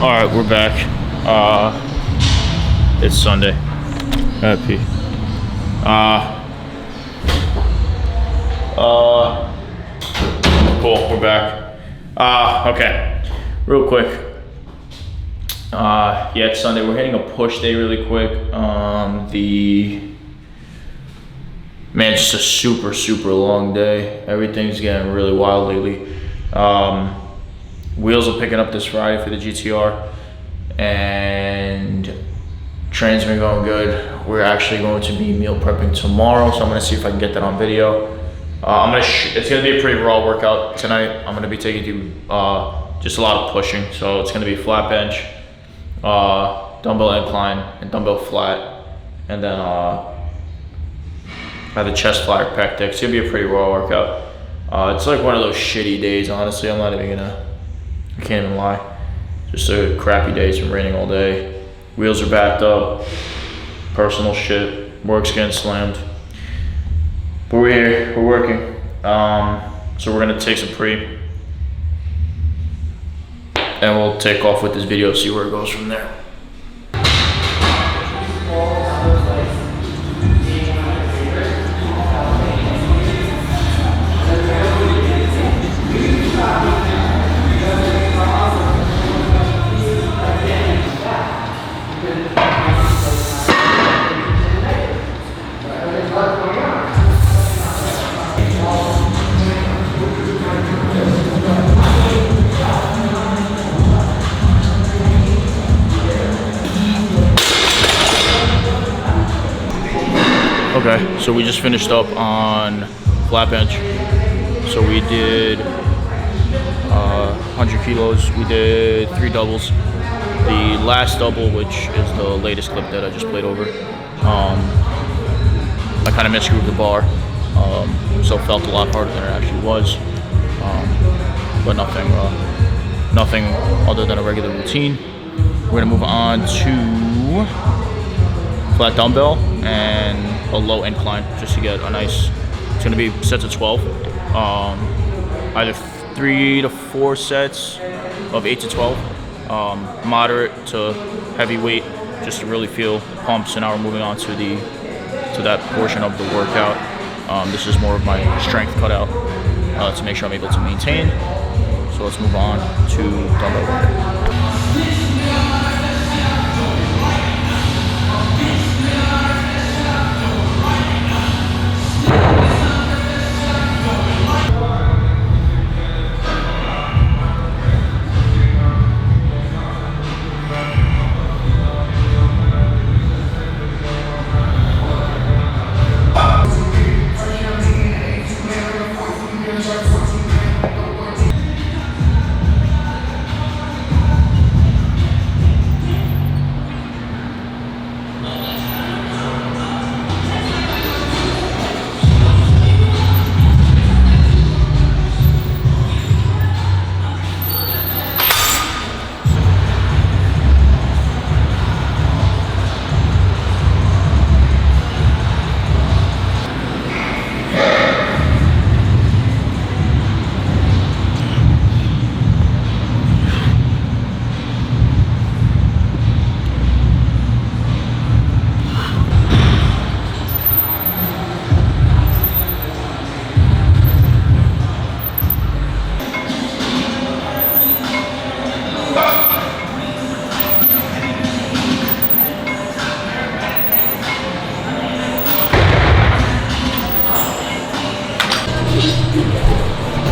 All right, we're back. It's Sunday. Happy. Cool. We're back. Okay. Real quick. Yeah, it's Sunday. We're hitting a push day really quick. Man, it's just a super long day. Everything's getting really wild lately. Wheels are picking up this Friday for the GTR, and train's been going good. We're actually going to be meal prepping tomorrow, so I'm gonna see if I can get that on video. It's gonna be a pretty raw workout tonight. I'm gonna be taking you just a lot of pushing, so it's gonna be flat bench, dumbbell incline, and dumbbell flat, and then I have the chest flyer pec deck. It's gonna be a pretty raw workout. It's like one of those shitty days, honestly. I can't even lie. Just a crappy day. It's been raining all day. Wheels are backed up. Personal shit. Work's getting slammed. But we're here. We're working. So we're gonna take some pre, and we'll take off with this video. See where it goes from there. Okay, so we just finished up on flat bench. So we did 100 kilos. We did 3 doubles. The last double, which is the latest clip that I just played over, I kind of misgrooved the bar, so it felt a lot harder than it actually was. But nothing other than a regular routine. We're gonna move on to flat dumbbell and a low incline, just to get a nice, it's gonna be sets of 12, either 3 to 4 sets of 8 to 12, moderate to heavy weight, just to really feel pumps. And now we're moving on to that portion of the workout. This is more of my strength cutout to make sure I'm able to maintain. So let's move on to dumbbell work.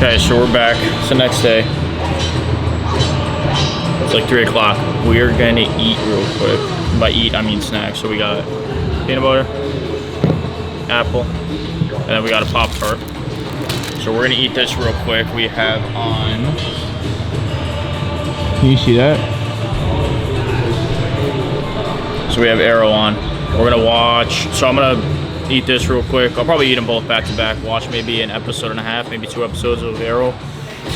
Okay, so we're back. It's the next day. It's like 3 o'clock. We're gonna eat real quick. By eat, I mean snack. So we got peanut butter, apple, and then we got a Pop-Tart. So we're gonna eat this real quick. We have on, can you see that? So we have Arrow on. We're gonna watch, so I'm gonna eat this real quick. I'll probably eat them both back to back. Watch maybe an episode and a half, maybe 2 episodes of Arrow.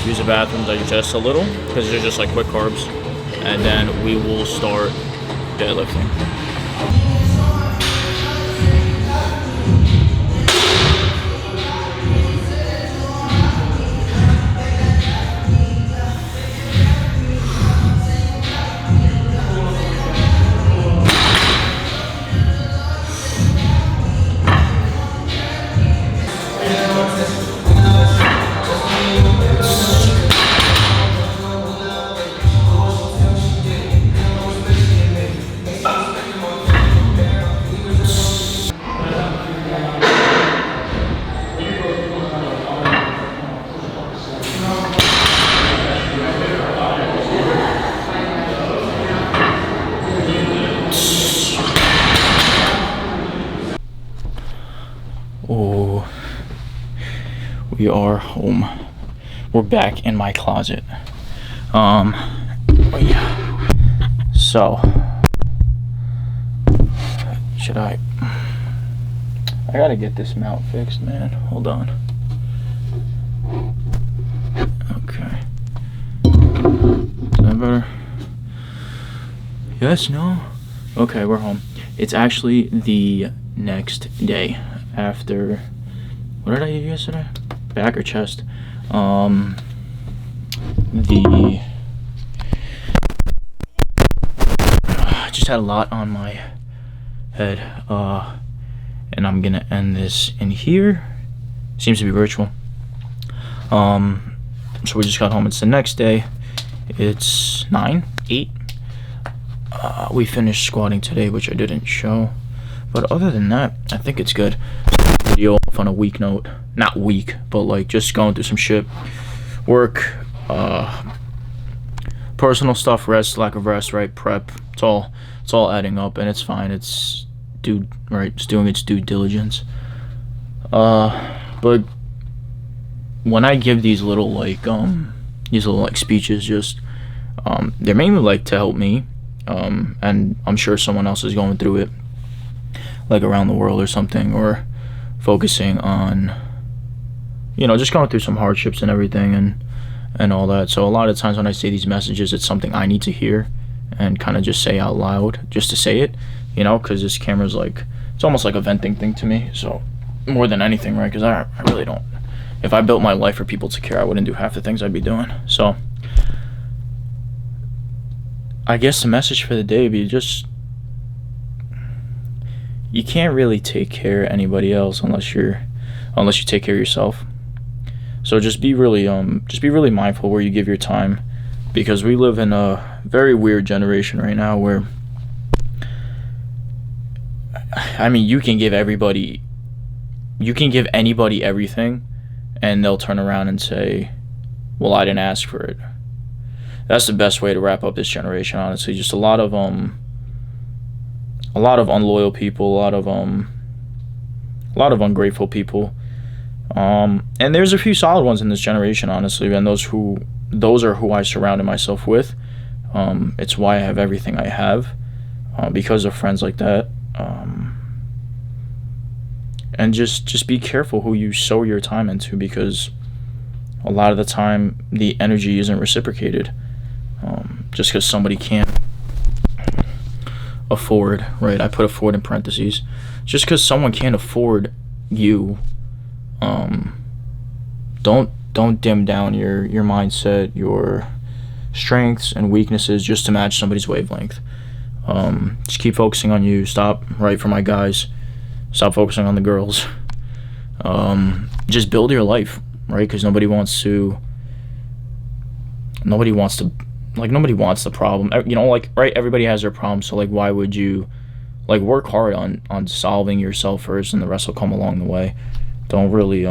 Use the bathroom, digest a little, because they're just like quick carbs. And then we will start deadlifting. Oh, we are home. We're back in my closet. Oh yeah. So, I gotta get this mount fixed, man. Hold on. Okay. Is that better? Yes, no? Okay, we're home. It's actually the next day after, what did I eat yesterday? Back or chest? I just had a lot on my head, and I'm gonna end this in here. Seems to be virtual. So we just got home. It's the next day. It's 8. We finished squatting today, which I didn't show, but other than that, I think it's good. Video off on a weak note, not weak, but like just going through some shit, work, personal stuff, rest, lack of rest, right? Prep. It's all adding up, and it's fine. It's it's doing its due diligence. But when I give these little speeches, just they're mainly like to help me. And I'm sure someone else is going through it, like around the world or something, or focusing on, just going through some hardships and everything and all that. So a lot of times when I say these messages, it's something I need to hear and kind of just say out loud, just to say it, because this camera's like, it's almost like a venting thing to me. So more than anything, right? Because I really don't. If I built my life for people to care, I wouldn't do half the things I'd be doing. So I guess the message for the day would be just, you can't really take care of anybody else unless you take care of yourself. So just be really mindful where you give your time, because we live in a very weird generation right now where, I mean, you can give anybody everything and they'll turn around and say, well, I didn't ask for it. That's the best way to wrap up this generation, honestly. Just a lot of unloyal people, a lot of ungrateful people. And there's a few solid ones in this generation, honestly, and those are who I surrounded myself with. It's why I have everything I have, because of friends like that. And just be careful who you sow your time into, because a lot of the time the energy isn't reciprocated. Just because somebody can't afford, right? I put afford in parentheses. Just because someone can't afford you, don't dim down your mindset, your strengths and weaknesses just to match somebody's wavelength. Just keep focusing on you. Stop, right, for my guys, stop focusing on the girls. Just build your life, right? Because nobody wants the problem, right? Everybody has their problems, so why would you work hard on solving yourself first, and the rest will come along the way. Don't really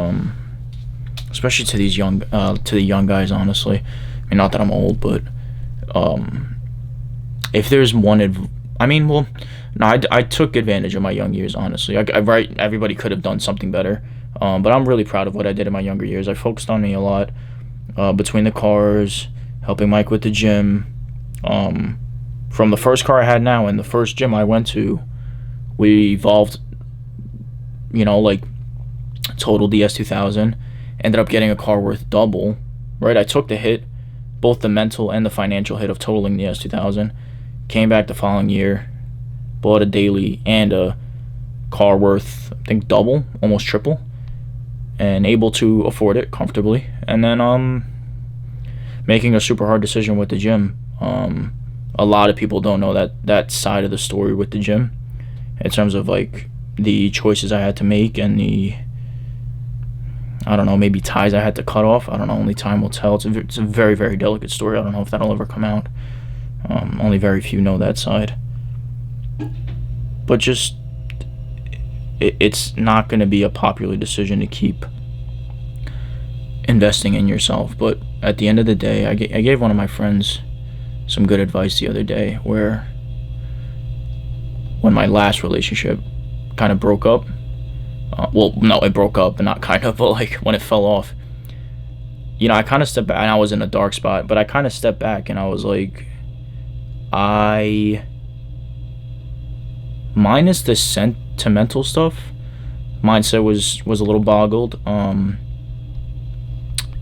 especially to the young guys, honestly. I mean, not that I'm old, but if there's one I took advantage of my young years, honestly. Everybody could have done something better, but I'm really proud of what I did in my younger years. I focused on me a lot, between the cars, helping Mike with the gym. From the first car I had now and the first gym I went to, we evolved, total DS2000. Ended up getting a car worth double, right? I took the hit, both the mental and the financial hit of totaling the S2000. Came back the following year, bought a daily and a car worth, I think, double, almost triple, and able to afford it comfortably. And then making a super hard decision with the gym. A lot of people don't know that side of the story with the gym, in terms of the choices I had to make and the, I don't know, maybe ties I had to cut off. I don't know, only time will tell. It's a very, very delicate story. I don't know if that'll ever come out. Only very few know that side. But just, it's not going to be a popular decision to keep investing in yourself. But at the end of the day, I gave one of my friends some good advice the other day, where when my last relationship kind of broke up, Well, no, it broke up, but not kind of, but like when it fell off, you know, I kind of stepped back and I was in a dark spot, but I kind of stepped back and I was like, minus the sentimental stuff, mindset was a little boggled,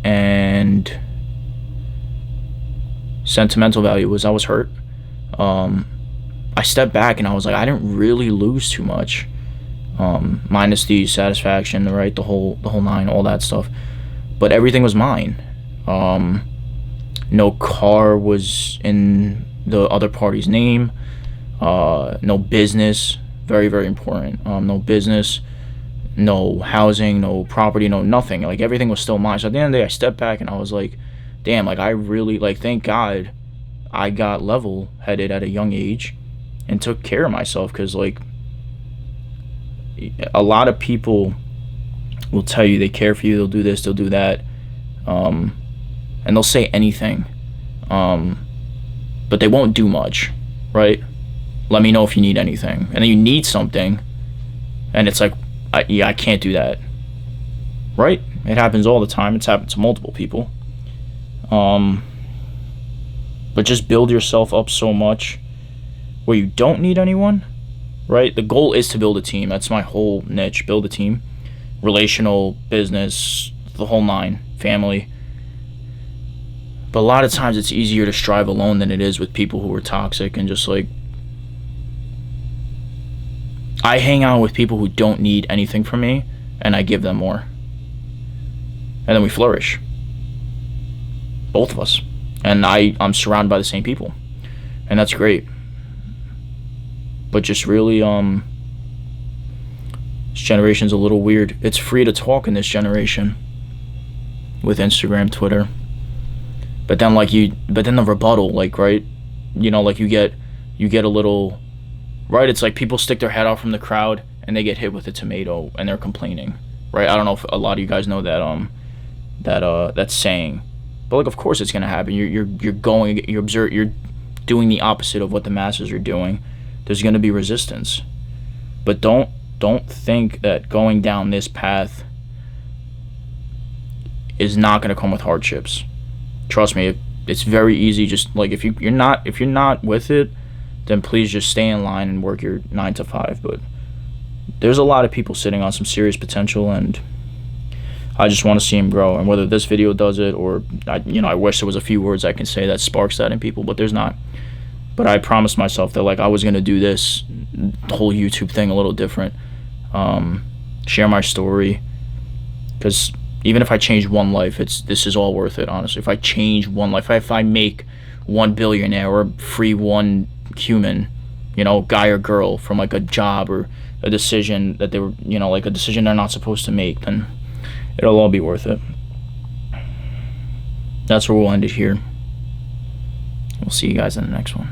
and sentimental value was I was hurt. I stepped back and I was like, I didn't really lose too much, minus the satisfaction, right, the whole nine, all that stuff, but everything was mine. No car was in the other party's name. No business, very, very important. No business, no housing, no property, no nothing. Like, everything was still mine. So at the end of the day, I stepped back and I was like, damn, like, I really, like, thank God I got level-headed at a young age and took care of myself. Because, like, a lot of people will tell you they care for you, they'll do this, they'll do that, and they'll say anything, but they won't do much, right? Let me know if you need anything. And then you need something, and it's like, I can't do that, right? It happens all the time. It's happened to multiple people. But just build yourself up so much where you don't need anyone, right? The goal is to build a team. That's my whole niche, build a team. Relational, business, the whole nine, family. But a lot of times it's easier to strive alone than it is with people who are toxic and just like, I hang out with people who don't need anything from me, and I give them more. And then we flourish. Both of us. And I'm surrounded by the same people. And that's great. But just really, this generation's a little weird. It's free to talk in this generation with Instagram, Twitter. But then the rebuttal, like, right? You know, like you get a little, right? It's like people stick their head out from the crowd and they get hit with a tomato and they're complaining, right? I don't know if a lot of you guys know that that saying, but like, of course it's gonna happen. You're doing the opposite of what the masses are doing. There's gonna be resistance, but don't think that going down this path is not gonna come with hardships. Trust me, it's very easy. Just like if you're not with it, then please just stay in line and work your 9 to 5. But there's a lot of people sitting on some serious potential, and I just want to see them grow. And whether this video does it, or I wish there was a few words I can say that sparks that in people, but there's not. But I promised myself that, like, I was gonna do this whole YouTube thing a little different, share my story, because even if I change one life, this is all worth it, honestly. If I change one life, if I make one billionaire or free one human, guy or girl, from like a job or a decision that they were, like a decision they're not supposed to make, then it'll all be worth it. That's where we'll end it here. We'll see you guys in the next one.